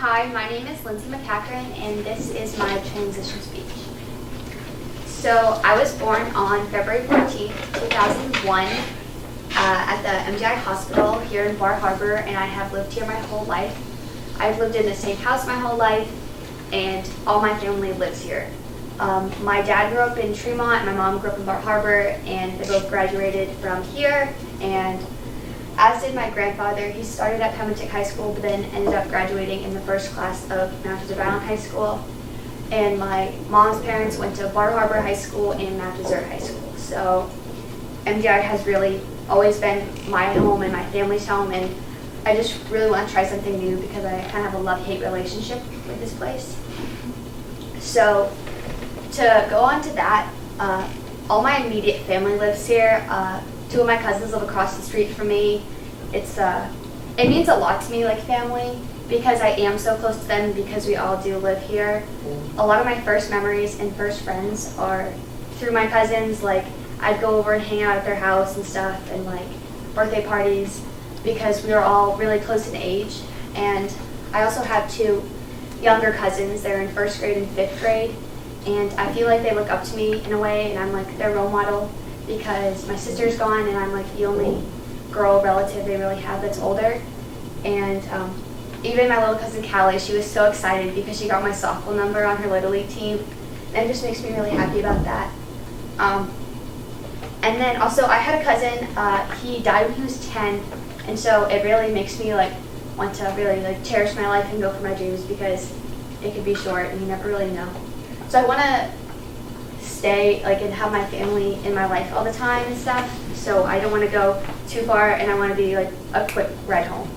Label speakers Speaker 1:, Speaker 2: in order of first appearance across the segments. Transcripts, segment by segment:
Speaker 1: Hi, my name is Lindsey McEachren, and this is my transition speech. So I was born on February 14th, 2001 at the MGI Hospital here in Bar Harbor, and I have lived here my whole life. I've lived in the same house my whole life, and all my family lives here. My dad grew up in Tremont, my mom grew up in Bar Harbor, and they both graduated from here, and as did my grandfather. He started at Pemmican High School, but then ended up graduating in the first class of Mount Desert Island High School. And my mom's parents went to Bar Harbor High School and Mount Desert High School. So MGI has really always been my home and my family's home, and I just really want to try something new because I kind of have a love-hate relationship with this place. So to go on to that, all my immediate family lives here. Two of my cousins live across the street from me. It means a lot to me, like family, because I am so close to them because we all do live here. A lot of my first memories and first friends are through my cousins. Like, I'd go over and hang out at their house and stuff, and like birthday parties, because we were all really close in age. And I also have two younger cousins. They're in 1st grade and 5th grade, and I feel like they look up to me in a way, and I'm like their role model, because my sister's gone and I'm like the only girl relative they really have that's older. And even my little cousin Callie, she was so excited because she got my softball number on her Little League team, and it just makes me really happy about that. And then also I had a cousin, he died when he was 10, and so it really makes me like want to really like cherish my life and go for my dreams, because it could be short and you never really know. So I want to stay like and have my family in my life all the time and stuff, so I don't want to go too far, and I want to be like a quick ride home.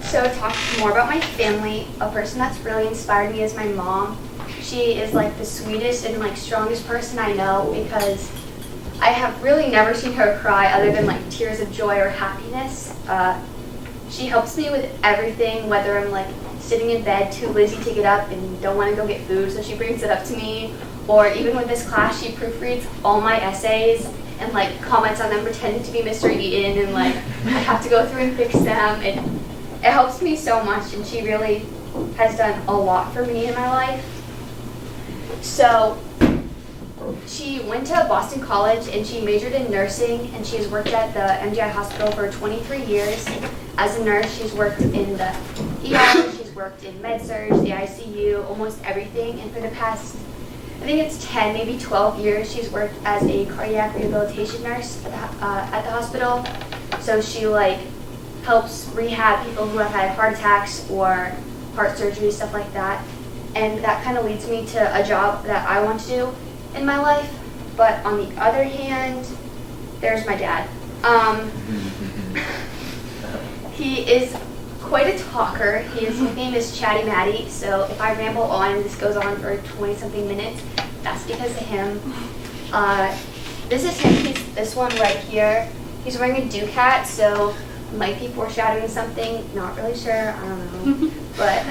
Speaker 1: So to talk more about my family, a person that's really inspired me is my mom. She is like the sweetest and like strongest person I know, because I have really never seen her cry other than like tears of joy or happiness. She helps me with everything, whether I'm like sitting in bed too lazy to get up and don't want to go get food, so she brings it up to me. Or even with this class, she proofreads all my essays and like comments on them, pretending to be Mr. Eaton, and like I have to go through and fix them. It helps me so much, and she really has done a lot for me in my life. So she went to Boston College and she majored in nursing, and she has worked at the MGI Hospital for 23 years. As a nurse, she's worked in the ER, she's worked in med-surg, the ICU, almost everything. And for the past, I think it's 10, maybe 12 years, she's worked as a cardiac rehabilitation nurse at the hospital. So she like helps rehab people who have had heart attacks or heart surgery, stuff like that. And that kind of leads me to a job that I want to do in my life. But on the other hand, there's my dad. He is quite a talker. His nickname is Chatty Matty, so if I ramble on and this goes on for 20-something minutes, that's because of him. This is him. He's this one right here. He's wearing a Duke hat, so might be foreshadowing something. Not really sure. I don't know. But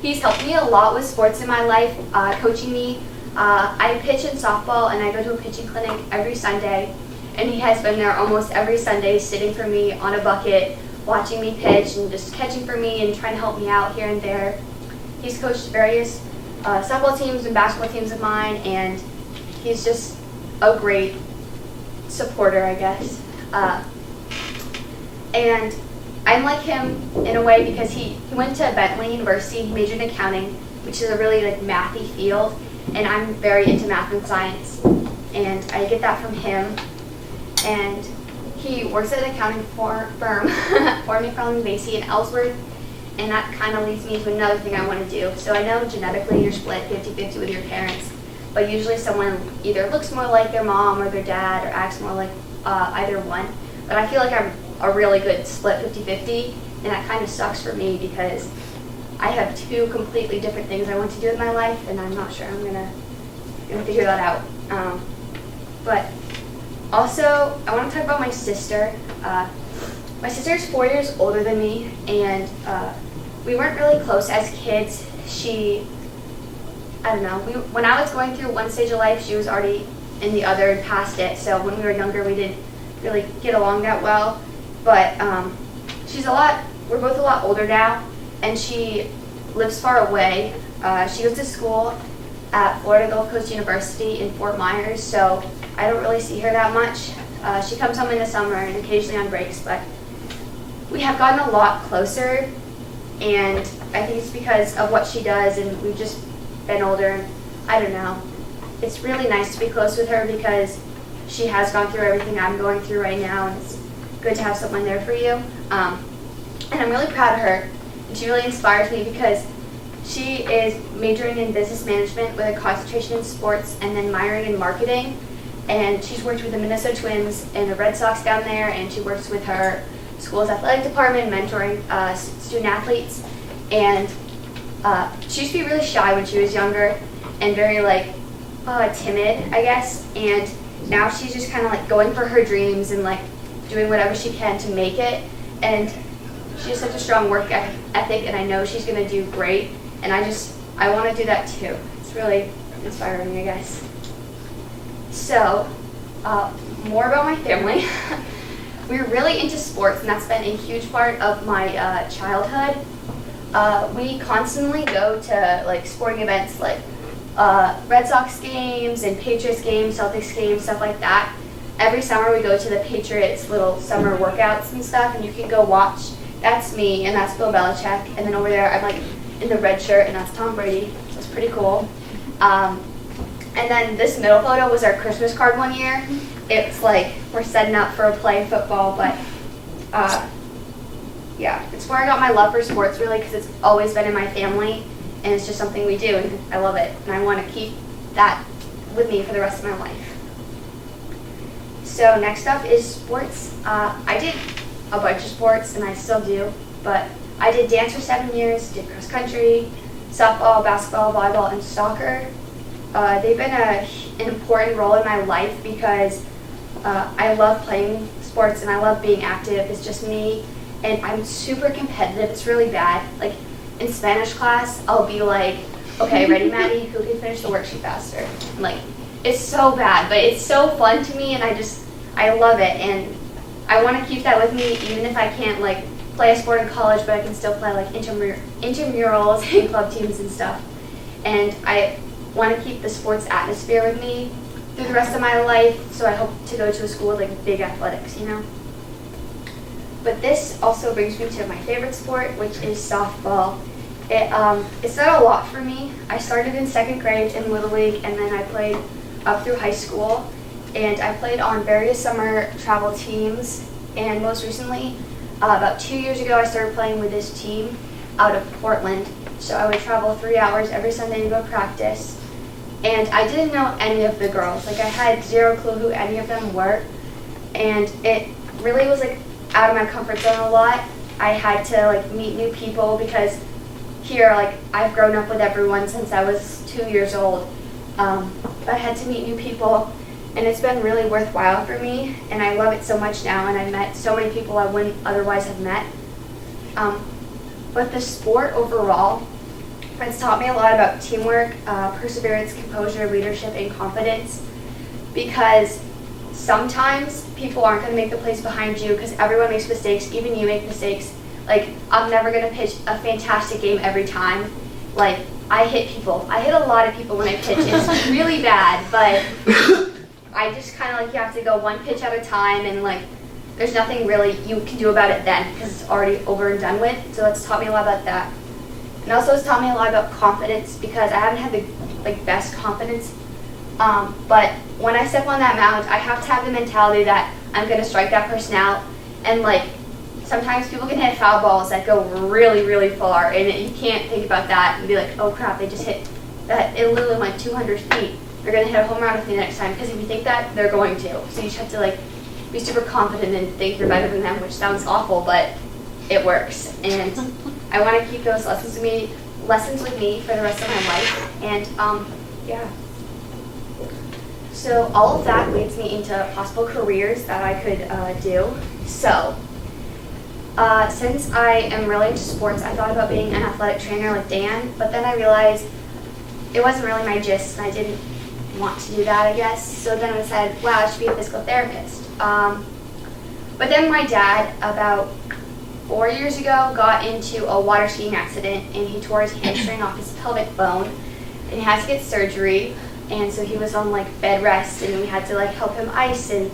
Speaker 1: he's helped me a lot with sports in my life, coaching me. I pitch in softball, and I go to a pitching clinic every Sunday, and he has been there almost every Sunday, sitting for me on a bucket, watching me pitch and just catching for me and trying to help me out here and there. He's coached various softball teams and basketball teams of mine, and he's just a great supporter, I guess. And I'm like him in a way because he went to Bentley University, he majored in accounting, which is a really like mathy field, and I'm very into math and science, and I get that from him. And he works at an accounting firm for McEachren in Ellsworth, and that kind of leads me to another thing I want to do. So I know genetically you're split 50-50 with your parents, but usually someone either looks more like their mom or their dad or acts more like either one. But I feel like I'm a really good split 50-50, and that kind of sucks for me because I have two completely different things I want to do in my life, and I'm not sure I'm gonna figure that out. But also, I want to talk about my sister. My sister is 4 years older than me, and we weren't really close as kids. I don't know, when I was going through one stage of life, she was already in the other and past it, so when we were younger, we didn't really get along that well. But we're both a lot older now, and she lives far away. She goes to school at Florida Gulf Coast University in Fort Myers, so I don't really see her that much. She comes home in the summer and occasionally on breaks, but we have gotten a lot closer, and I think it's because of what she does, and we've just been older, and I don't know. It's really nice to be close with her because she has gone through everything I'm going through right now, and it's good to have someone there for you. And I'm really proud of her, and she really inspires me because she is majoring in business management with a concentration in sports and then minoring in marketing. And she's worked with the Minnesota Twins and the Red Sox down there, and she works with her school's athletic department, mentoring student athletes. And she used to be really shy when she was younger and very timid, I guess. And now she's just kind of going for her dreams and doing whatever she can to make it. And she has such a strong work ethic, and I know she's going to do great. And I want to do that too. It's really inspiring, I guess. So, more about my family. We're really into sports, and that's been a huge part of my childhood. We constantly go to sporting events like Red Sox games and Patriots games, Celtics games, stuff like that. Every summer we go to the Patriots little summer workouts and stuff, and you can go watch. That's me, and that's Bill Belichick. And then over there, I'm in the red shirt, and that's Tom Brady. So it's pretty cool. And then this middle photo was our Christmas card one year. It's we're setting up for a play football, but yeah, it's where I got my love for sports really, because it's always been in my family, and it's just something we do, and I love it, and I want to keep that with me for the rest of my life. So next up is sports. I did a bunch of sports, and I still do, but I did dance for 7 years, did cross country, softball, basketball, volleyball, and soccer. They've been an important role in my life because I love playing sports and I love being active. It's just me, and I'm super competitive. It's really bad. In Spanish class, I'll be okay, ready, Maddie? Who can finish the worksheet faster? And, it's so bad, but it's so fun to me, and I love it, and I want to keep that with me, even if I can't play a sport in college, but I can still play intramurals and club teams and stuff. And I want to keep the sports atmosphere with me through the rest of my life, so I hope to go to a school with big athletics, But this also brings me to my favorite sport, which is softball. It's done a lot for me. I started in 2nd grade in Little League, and then I played up through high school, and I played on various summer travel teams, and most recently, about 2 years ago, I started playing with this team out of Portland. So I would travel 3 hours every Sunday to go practice. And I didn't know any of the girls. I had zero clue who any of them were. And it really was out of my comfort zone a lot. I had to meet new people because here I've grown up with everyone since I was 2 years old. But I had to meet new people, and it's been really worthwhile for me, and I love it so much now, and I met so many people I wouldn't otherwise have met. But the sport overall, it's taught me a lot about teamwork, perseverance, composure, leadership, and confidence, because sometimes people aren't going to make the plays behind you because everyone makes mistakes, even you make mistakes. I'm never going to pitch a fantastic game every time. I hit people. I hit a lot of people when I pitch. It's really bad, but I just kind of you have to go one pitch at a time, and there's nothing really you can do about it then because it's already over and done with. So that's taught me a lot about that. And also it's taught me a lot about confidence because I haven't had the best confidence. But when I step on that mound, I have to have the mentality that I'm going to strike that person out. And sometimes people can hit foul balls that go really, really far, and you can't think about that and be oh crap, they just hit that. It literally went 200 feet. They're going to hit a home run with me next time, because if you think that, they're going to. So you just have to be super confident and think you're better than them, which sounds awful, but it works. And I want to keep those lessons with me for the rest of my life. And yeah. So all of that leads me into possible careers that I could do. So since I am really into sports, I thought about being an athletic trainer like Dan, but then I realized it wasn't really my gist, and I didn't want to do that, I guess. So then I said, wow, I should be a physical therapist. But then my dad, about 4 years ago got into a water skiing accident, and he tore his hamstring off his pelvic bone, and he had to get surgery. And so he was on like bed rest, and we had to like help him ice and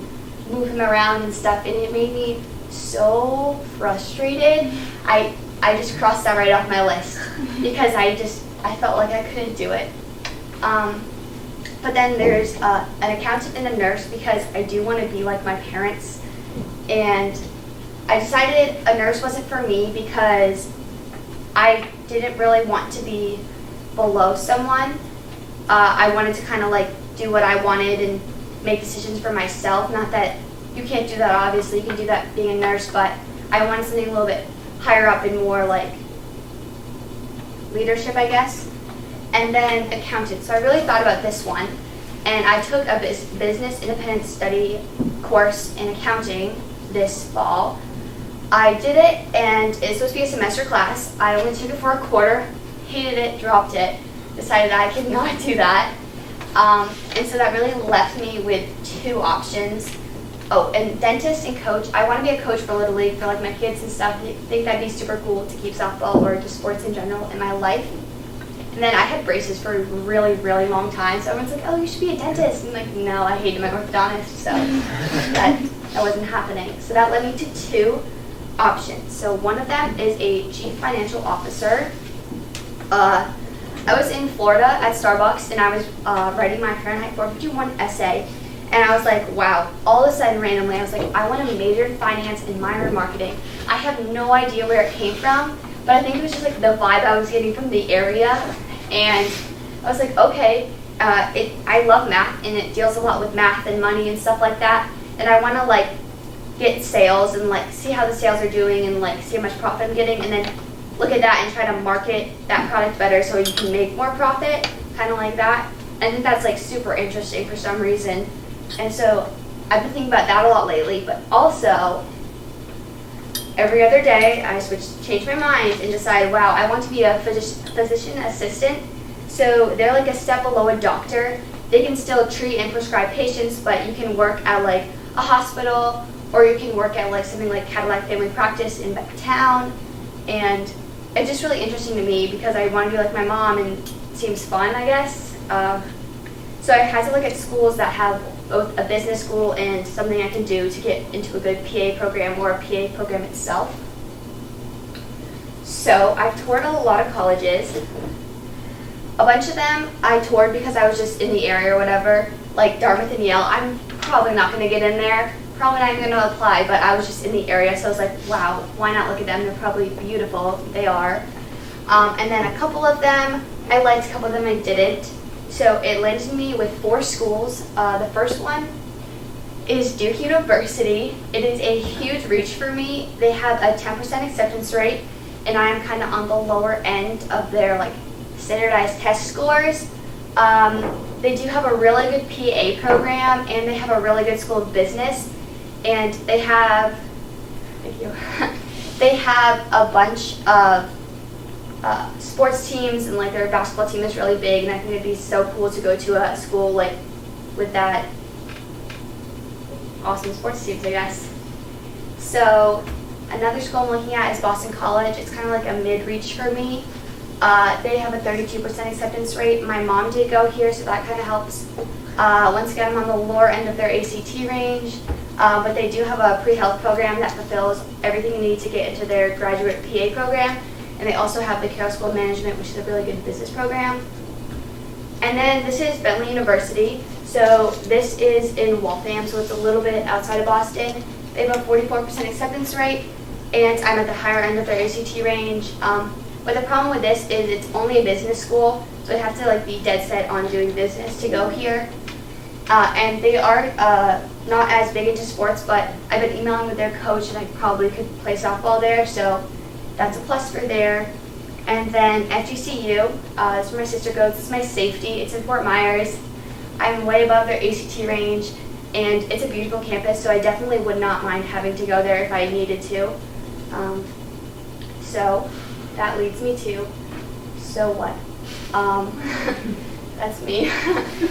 Speaker 1: move him around and stuff, and it made me so frustrated. I just crossed that right off my list because I felt like I couldn't do it. But then there's an accountant and a nurse because I do want to be like my parents, and I decided a nurse wasn't for me because I didn't really want to be below someone. I wanted to kind of like do what I wanted and make decisions for myself. Not that you can't do that, obviously, you can do that being a nurse, but I wanted something a little bit higher up and more like leadership, I guess. And then accountant. So I really thought about this one, and I took a business independent study course in accounting this fall. I did it, and it's supposed to be a semester class. I only took it for a quarter, hated it, dropped it, decided I could not do that. And so that really left me with two options. Oh, and dentist and coach. I want to be a coach for Little League for like my kids and stuff. I think that'd be super cool to keep softball or just sports in general in my life. And then I had braces for a really, really long time. So everyone's like, oh, you should be a dentist. And I'm like, no, I hated my orthodontist. So that wasn't happening. So that led me to two options. So one of them is a chief financial officer. I was in Florida at Starbucks, and I was writing my Fahrenheit 451 essay. And I was like, wow, all of a sudden, randomly, I was like, I want to major in finance and minor in marketing. I have no idea where it came from, but I think it was just like the vibe I was getting from the area. And I was like, okay, I love math, and it deals a lot with math and money and stuff like that. And I want to like get sales and like see how the sales are doing and like see how much profit I'm getting, and then look at that and try to market that product better so you can make more profit, kind of like that. I think that's like super interesting for some reason. And so I've been thinking about that a lot lately, but also every other day I change my mind and decide, wow, I want to be a physician assistant. So they're like a step below a doctor. They can still treat and prescribe patients, but you can work at like a hospital, or you can work at like something like Cadillac Family Practice in town. And it's just really interesting to me because I want to be like my mom, and it seems fun, I guess. So I had to look at schools that have both a business school and something I can do to get into a good PA program or a PA program itself. So I've toured a lot of colleges. A bunch of them I toured because I was just in the area or whatever, like Dartmouth and Yale. I'm probably not going to get in there, probably not even going to apply, but I was just in the area, so I was like, wow, why not look at them? They're probably beautiful. They are. And then a couple of them I liked, a couple of them I didn't. So it landed me with 4 schools. The first one is Duke University. It is a huge reach for me. They have a 10% acceptance rate, and I am kind of on the lower end of their like standardized test scores. They do have a really good PA program, and they have a really good school of business, and they have, thank you, they have a bunch of sports teams, and like their basketball team is really big, and I think it'd be so cool to go to a school like with that awesome sports teams, I guess. So another school I'm looking at is Boston College. It's kind of like a mid-reach for me. They have a 32% acceptance rate. My mom did go here, so that kind of helps. Once again, I'm on the lower end of their ACT range, but they do have a pre-health program that fulfills everything you need to get into their graduate PA program. And they also have the Carroll School of Management, which is a really good business program. And then this is Bentley University. So this is in Waltham, so it's a little bit outside of Boston. They have a 44% acceptance rate, and I'm at the higher end of their ACT range. But the problem with this is it's only a business school, so I have to like be dead set on doing business to go here. And they are not as big into sports, but I've been emailing with their coach, and I probably could play softball there, so that's a plus for there. And then FGCU, that's where my sister goes. This is my safety. It's in Fort Myers. I'm way above their ACT range, and it's a beautiful campus, so I definitely would not mind having to go there if I needed to. So that leads me to, so what? That's me.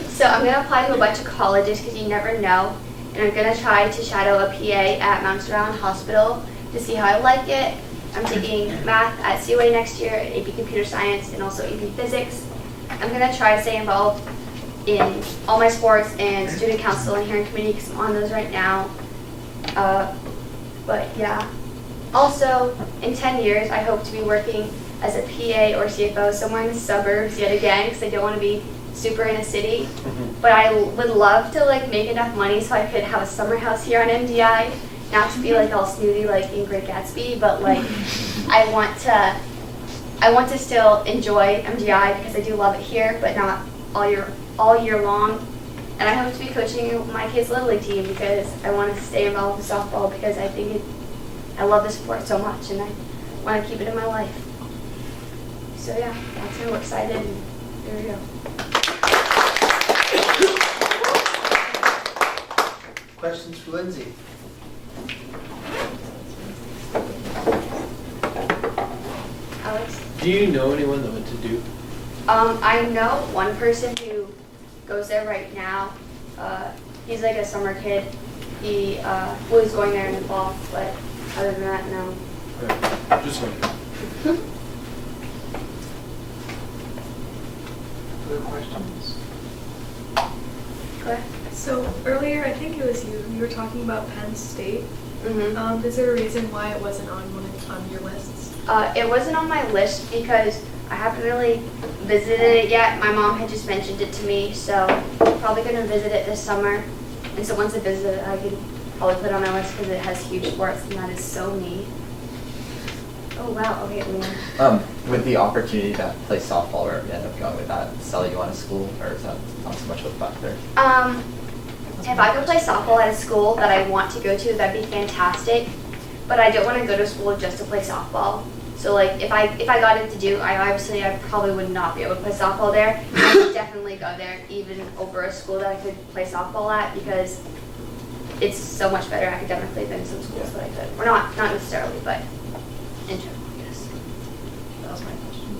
Speaker 1: So I'm going to apply to a bunch of colleges because you never know, and I'm going to try to shadow a PA at Mount St. Hospital to see how I like it. I'm taking math at COA next year, AP Computer Science, and also AP Physics. I'm going to try to stay involved in all my sports and student council and hearing committee because I'm on those right now. But yeah. Also, in 10 years, I hope to be working as a PA or CFO somewhere in the suburbs yet again because I don't want to be super in a city. But I would love to like make enough money so I could have a summer house here on MDI. Not to be like all snooty like in Great Gatsby, but like I want to still enjoy MDI because I do love it here, but not all year long. And I hope to be coaching my kids' Little League team because I want to stay involved with softball because I love the sport so much and I want to keep it in my life. So yeah, that's why we're excited and there we go.
Speaker 2: Questions for Lindsey?
Speaker 1: Alex?
Speaker 3: Do you know anyone that went to Duke?
Speaker 1: I know one person who goes there right now. He's like a summer kid. He was going there in the fall, but other than that, no.
Speaker 3: Okay. Just wondering.
Speaker 2: Other questions?
Speaker 1: Go ahead.
Speaker 4: So earlier, I think it was you were talking about Penn State.
Speaker 1: Mm-hmm.
Speaker 4: Is there a reason why it wasn't on your lists?
Speaker 1: It wasn't on my list because I haven't really visited it yet. My mom had just mentioned it to me, so I'm probably going to visit it this summer. And so once I visit it, I can probably put it on my list because it has huge sports, and that is so me. Oh, wow. Okay, Leanne.
Speaker 5: With the opportunity to play softball or end up going with that, sell you on a school, or is that not so much of a factor?
Speaker 1: If I could play softball at a school that I want to go to, that'd be fantastic. But I don't want to go to school just to play softball. So like if I got into Duke, I probably would not be able to play softball there. I would definitely go there even over a school that I could play softball at because it's so much better academically than some schools that I could. Or not necessarily, but in general, I guess. That was my question.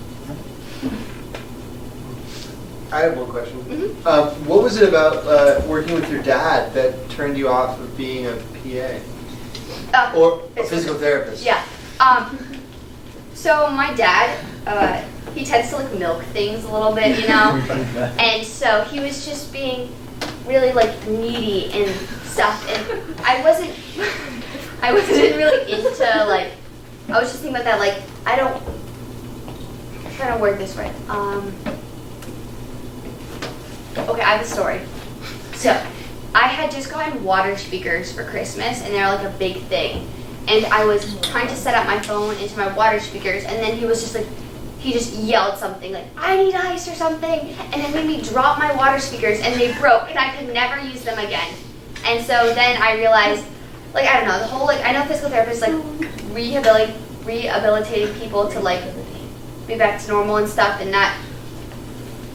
Speaker 2: I have one question.
Speaker 1: Mm-hmm.
Speaker 2: What was it about working with your dad that turned you off of being a PA? Or a physical therapist?
Speaker 1: Yeah. So my dad, he tends to like milk things a little bit, you know? And so he was just being really like needy and stuff. And I wasn't really into like, I was just thinking about that, like, I'm trying to word this right. Okay, I have a story. So, I had just gotten water speakers for Christmas, and they're like a big thing. And I was trying to set up my phone into my water speakers, and then he was just like, he just yelled something like, I need ice or something, and it made me drop my water speakers, and they broke, and I could never use them again. And so then I realized, like, I don't know, the whole, like, I know physical therapists, like, rehabilitating people to, like, be back to normal and stuff, and not,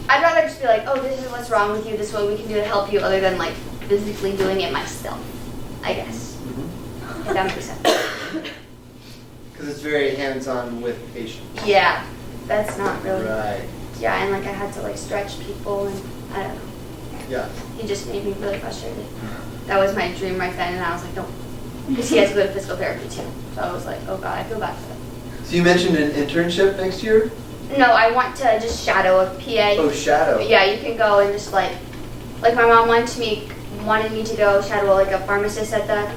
Speaker 1: I'd rather just be like, oh, this is what's wrong with you, this is what we can do to help you, other than, like, physically doing it myself, I guess.
Speaker 2: Mm-hmm.
Speaker 1: If that makes sense.
Speaker 2: Because it's very hands-on with patients.
Speaker 1: Yeah, that's not really.
Speaker 2: Right.
Speaker 1: Yeah, and like I had to like stretch people, and I don't know.
Speaker 2: Yeah.
Speaker 1: He just made me really frustrated. That was my dream right then, and I was like, no, because he has to go to physical therapy too. So I was like, oh god, I feel bad for him.
Speaker 2: So you mentioned an internship next year?
Speaker 1: No, I want to just shadow a PA.
Speaker 2: Oh, shadow.
Speaker 1: Yeah, you can go and just like my mom wanted me to go shadow like a pharmacist at the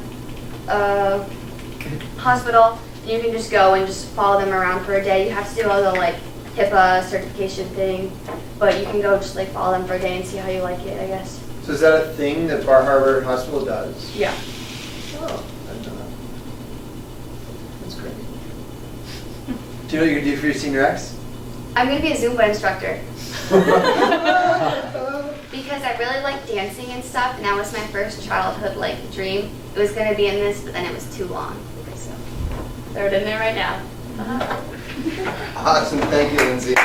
Speaker 1: hospital. You can just go and just follow them around for a day. You have to do all the like HIPAA certification thing, but you can go just like follow them for a day and see how you like it, I guess.
Speaker 2: So is that a thing that Bar Harbor Hospital does?
Speaker 1: Yeah.
Speaker 2: Oh, I didn't know that. That's great. Do you know what you're going to do for your senior X?
Speaker 1: I'm going to be a Zumba instructor. Because I really like dancing and stuff, and that was my first childhood like dream. It was going to be in this, but then it was too long. So throw it in there right now.
Speaker 2: Awesome. Thank you, Lindsey.